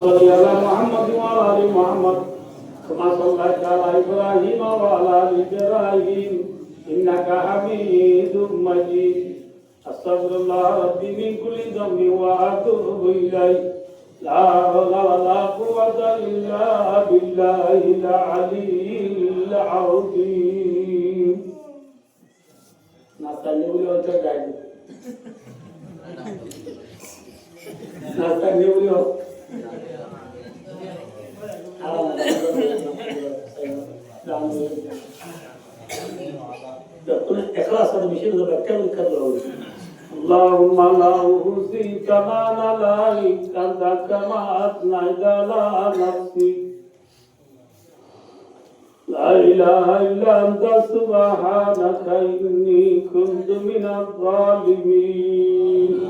صل على محمد وعلى ال محمد كما صليت على ابراهيم وعلى ال ابراهيم انك حميد مجيد استغفر الله ربي من كل ذنب واتوب اليه لا حول ولا قوه الا بالله العلي العظيم نستني ولو تجاي نستني ولو إخلاص هذا بشيء ده بتكلم كذا اللهم لا أحصي كما نلاقيك أنت كما أثنيت على نفسي لا إله إلا أنت سبحانك إني كنت من الظالمين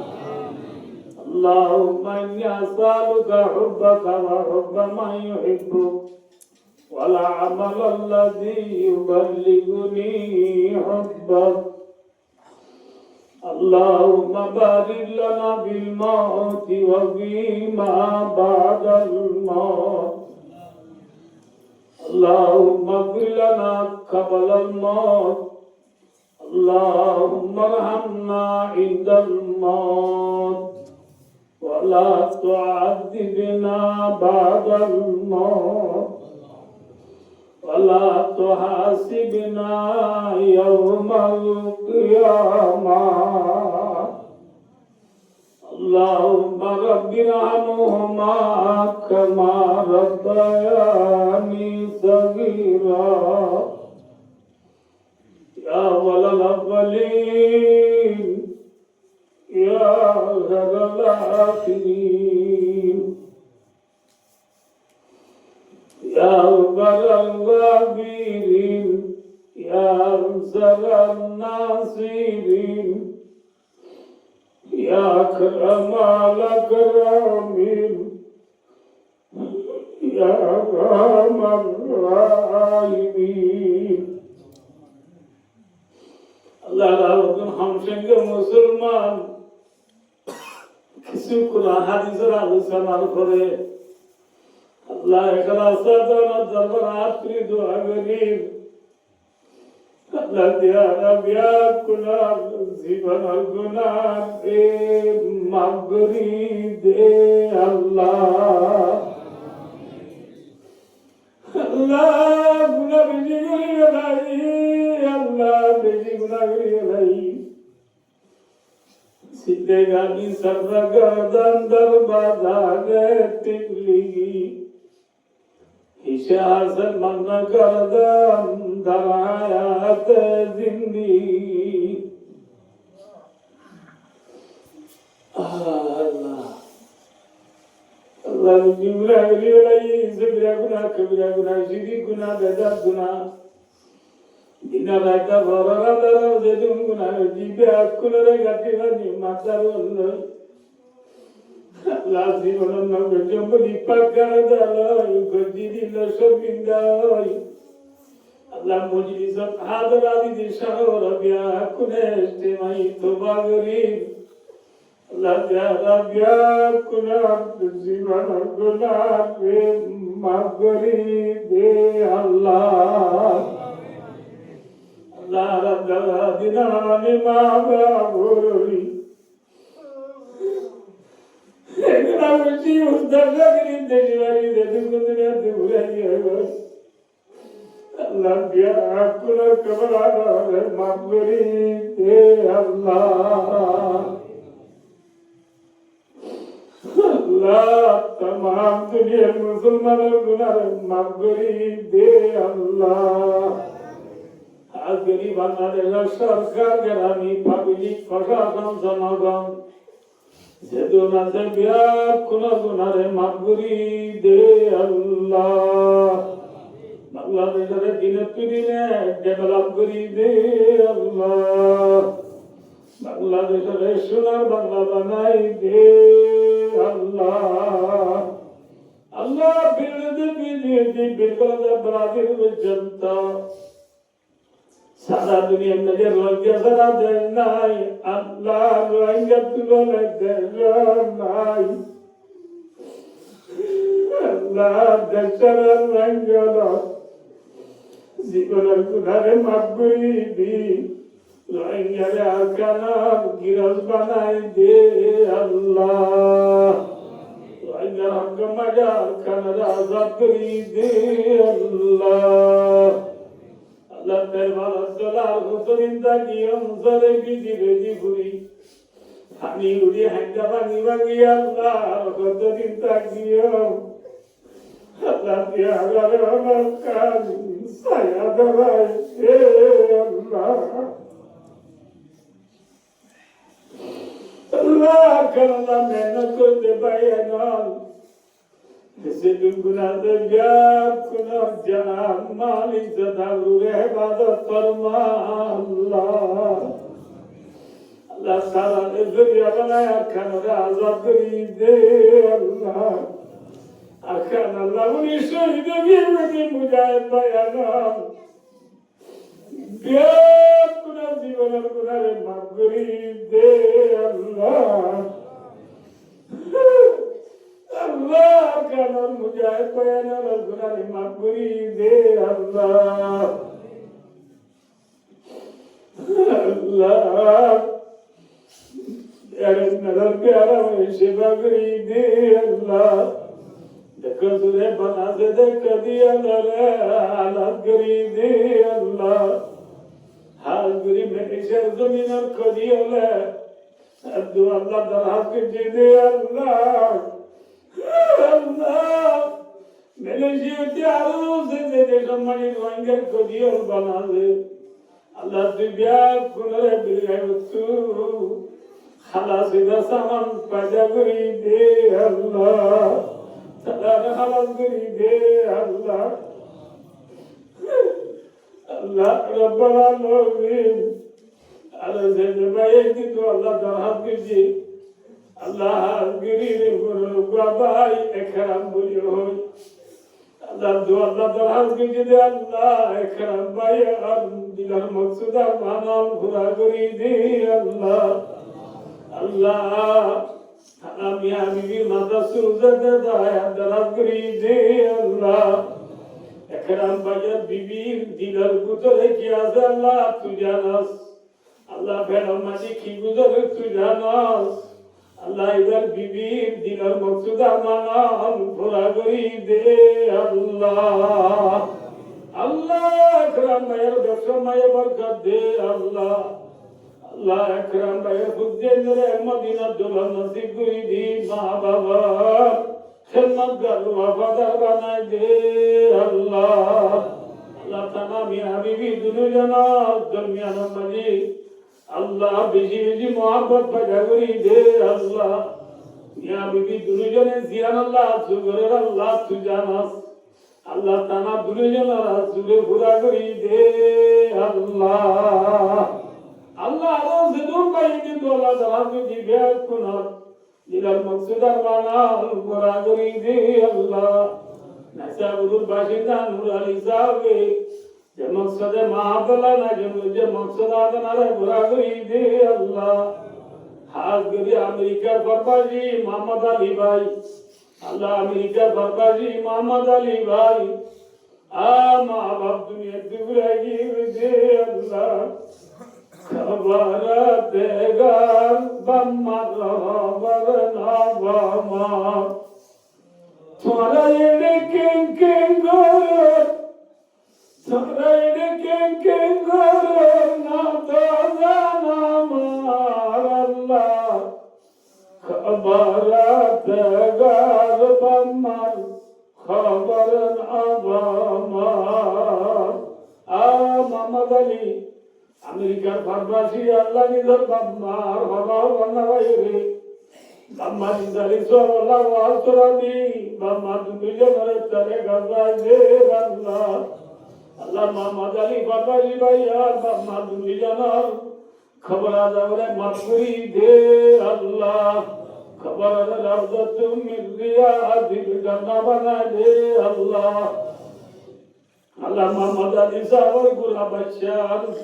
اللهم إني أسألك حبك وحب من يحبك والعمل الذي يبلغني حبك اللهم بارك لنا بالموت وفيما بعد الموت اللهم اغفر لنا قبل الموت اللهم ارحمنا عند الموت ولا تعذبنا بعد الموت ولا تحاسبنا يوم القيامة اللهم رب ارحمهما كما ربياني صغيرا يا أولى الأولين يا خير الآخرين يا أكبر الغابرين يا أرسل الناصرين يا أكرم الأكرمين يا أرحم الراحمين আল্লাহ রাব্বুল হামসেঙ্গে মুসলমান কিছু কোরআন হাদিসের আলোচনার করে আল্লাহ ইখলাসের দরবার আপনি দোয়া করি আল্লাহ দিয়া বিয়া কুনাহ জীবন গুনাহ এ মাফ করি দে আল্লাহ আল্লাহ গুনাহ বেশি করি নাই আল্লাহ বেশি গুনাহ করি নাই সিদ্ধে গানি সর্বগর্দন দরবারে টিকলি হিসাসন মন গর্দন দরায়াত জিন্দি আল্লাহ আল্লাহ জিবরা রিলাই জিবরা গুনাহ কবিরা গুনাহ শিরিক গুনাহ বেদাত গুনাহ দিনা রাইতা বড়রা দর যেদুন গুনাহ জিবে আকুলরে গাটিবানি মাতার অন্নই আল্লাহ জীবনের নগর জম্বলি পাকার দালই গজিদি লসবিন্দাই আল্লাহ মজলিসত হাদরাদি দিশাও রবিয়া কুনেস্তে মাই তোবা গরিব আল্লাহ ইয়া রাবিয়া কুনার জীবনের গুনাহ রে মাফ করি দে আল্লাহ আল্লাহ রাব্বাল দিনানি মা বাবুরি এগুলা বেশি উদ্ধার করি দেশবাড়ি দেশে দুনিয়া ভুলাই আল্লাহ বিয়া আকুল কবর মাফ করি দে আল্লাহ আল্লাহ तमाम দুনিয়ার মুসলমানের গুনাহ মাফ করি দে আল্লাহ আজকের বাংলাদেশের সরকার গ্রামী পাবলিক প্রশাসন জনগণ যেদুন আছে বিরাট কোন গুনারে মাফ করি দে আল্লাহ বাংলাদেশের দিনে দিনে ডেভেলপ করি দে আল্লাহ বাংলাদেশের সোনার বাংলা বানাই দে আল্লাহ আল্লাহ বিরোধী বিরোধী ব্রাজিল জনতা সারা দুনিয়ার নজর রোজা সারা দেয় নাই আল্লাহ রোহিঙ্গা তুলনা দেয় নাই আল্লাহ দেশের রঙ্গল জীবনের গুণারে মাফ করি দি রঙ্গারে আকানার গিরস বানাই দে আল্লাহ রঙ্গার হক মাজা আকানার আজাদ করি দে আল্লাহ আল্লাহ তের ভালো চলার কতদিন তাকি অঞ্চলে বিধি রেজি ঘুরি আমি উড়ি হাঙ্গা ভাঙি ভাঙি আল্লাহ কতদিন তাকিও আল্লাহ দিয়া আগারে আমার কাজ ছায়া দেওয়াই হে আল্লাহ আল্লাহ কাল্লা মেহনত করতে পারি না जैसे भी गुनाह से जाब कुनाह जान मालिक सदागुर इबादत फरमा अल्लाह अल्लाह सारा ज़रिया बनाया खाना आज़ाद करी दे अल्लाह आखान अल्लाह उन्हीं शहीद की मुजाहिद बयान जाब कुनाह जीवन कुनाह रे माफ करी दे अल्लाह Allah kanar mujahid bayanan al-gunani makburi de Allah Allah yaran nadar pyara mein shiva kari de Allah dekho ture bana se dekh diya nare alat kari de Allah hal guri mein ishar zamin ar khodi ole abdu Allah darhas ki de Allah Allah मेरे जीवते आरों से तेरे सम्मानित वांगर को दियो बना दे अल्लाह दिव्या कुनरे बिल्ले तू खालास इधर सामान पैदा करी दे अल्लाह सलाम खालास करी दे अल्लाह अल्लाह रब्बना नूरीन अल्लाह से जबाये की तो अल्लाह दरहाब कीजिए Allah gurine guru babai ekram buluyor Allah dua Allah darhaz gide Allah ekram bayan dilar maksuda manal khura gurine Allah Allah Ami ami madasu zade daya darhaz gurine Allah ekram bayan bibi dilar gutore kiyaz Allah tu janas Allah beramadi ki guzar tu janas Allah इधर बीबी दिलर मकसूदा माना हम पूरा करी दे अल्लाह अल्लाह अकरम भाई doctor my बरकत दे अल्लाह अल्लाह अकरम भाई खुद जन्नरे Medina दुल्हन नसीब करी दी माँ बाबा खिदमत कर वफादार बना दे अल्लाह अल्लाह तना मियां बीबी दोनों जना दरमियान मजी Allah beji beji muhabbet bajaguri de Allah ya bibi dunujane ziyan Allah sugurer Allah tujanas Allah tana dunujana sugure pura kori de Allah Allah aro zedun bayni dola dahamu dibe kunar dilal maksudar bana pura kori de Allah nasa gurur bashinda nur ali sahabe যে মকসদে মাহাবলা না যে মকসদ আদনারে পুরা করি দে আল্লাহ হাজ গরি আমেরিকার বরবাজি মোহাম্মদ আলী ভাই আল্লাহ আমেরিকার বরবাজি মোহাম্মদ আলী ভাই মা বাপ দুনিয়া দুগুরাই দে আল্লাহ খবর দেগার বাম্মার খবর না বামা তোরা এনে কেন কেন গরে Sarayde ken gore na dazana mar Allah khabarat gar bamar khabaran abamar Muhammad Ali Amerikar farbashi Allah nidar bamar haba banavayre bamar nidari Allah wa suradi bamar dunya mare tare gazai de Allah Allah Muhammad Ali Babaji Bhaiya Madhuri Janar Khabara Davre Makuri De Allah Khabara Ravdatu Mirriya Adil Janna Bana De Allah Allah Muhammad Ali Savar Gula Bashar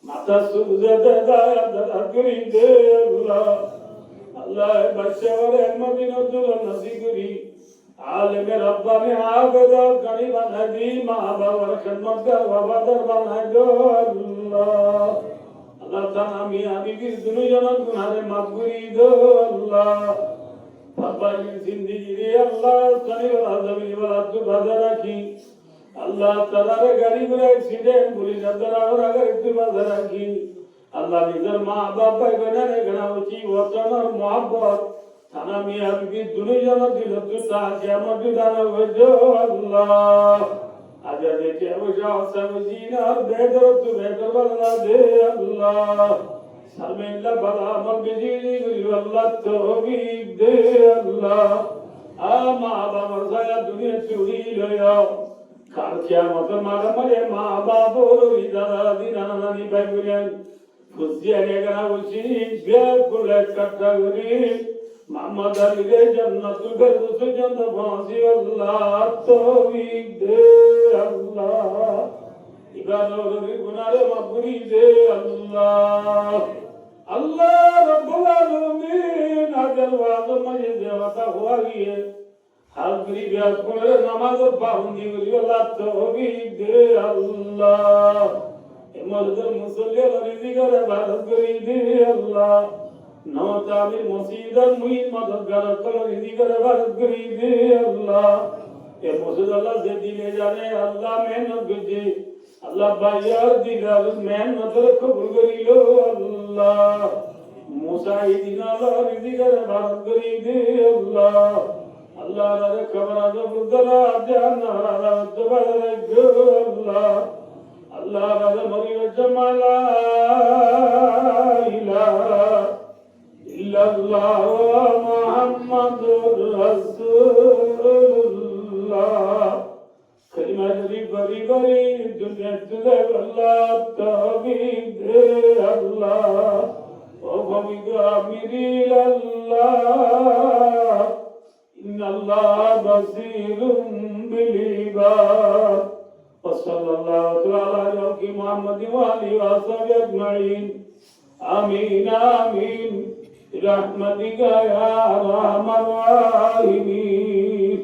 Mata Suzade Daya Darakuri De Allah Allah Bashar Ahmadin Abdullah Nasiguri عالم ربانی عابد قریب ندی ماں باپ خدمت کر وفادار بنائے دو اللہ اللہ تعالی میاں بیوی دنیا جنت گناہ معاف کری دو اللہ فرباری زندگی রে আল্লাহ সানি ওয়ালা জমিন ওয়ালা তু বাজা রাখি আল্লাহ তাআলার গাড়ি করে অ্যাক্সিডেন্ট পুলিশ দ্বারা ওরা গাড়ি তু বাজা রাখি আল্লাহ নিজের মা বাপ ভাই বোনের এখানে উচি ওয়াতানোর মহব্বত থানা মিয়া বিবি দুনিয়া দিল তু তা কিয়ামত দান হইজো আল্লাহ আজ দেখে ওজা সাবজিনা বেদর তু বেদর বালা দে আল্লাহ সারমেল্লা বালা আমল বিজিলি গুরি আল্লাহ তৌফিক দে আল্লাহ আমা বাবার জায়গা দুনিয়া চুরি লয়া কাল কিয়ামতের মাঠে মারে মা বাবার দাদা দাদি নানা নানি ভাই বোন খুশিয়া গেগা উচি বেকুল কাটাগরি মোহাম্মদ আলী রে জান্নাতুল ফেরদৌস জান্নাত ফাসি আল্লাহ তৌফিক দে আল্লাহ ইবাদতের গুনাহে মাফ করে দে আল্লাহ আল্লাহ রব্বুল আলামিন আজল ওয়াজল মজিদ দেওয়াটা হুয়া গিয়ে হাল করি বিয়াস করে নামাজ পাবন্দি করি আল্লাহ তৌফিক দে আল্লাহ এমরদের মুসল্লি রিজি করে ইবাদত করি দে আল্লাহ নওতাবি মসজিদের মুইন মদদগার কল রিজি করে ইবাদত করি দে আল্লাহ এ মসজিদ আল্লাহ যে দিলে জানে আল্লাহ মেহনত বুঝি আল্লাহ বাইয়ার দিলার মেহনত কবুল করিলো আল্লাহ মুসাইদিন আল্লাহ রিজি করে ইবাদত করি দে আল্লাহ আল্লাহ রে খবর আজবুদরা জান্নাত রাত বদরে গো আল্লাহ আল্লাহ রে মরিয় জামালা ইলাহা ইল্লাল্লাহ মুহাম্মাদুর রাসূলুল্লাহ কলিমা জরি বরি বরি দুনিয়া তুলে আল্লাহ তৌফিক দে আল্লাহ ও ভবিগা মিরিল আল্লাহ ইন্নাল্লাহ বাসীরুম বিল ইবাদ وصلى الله تعالى على محمد وآله وصحبه أجمعين آمين آمين برحمتك يا أرحم الراحمين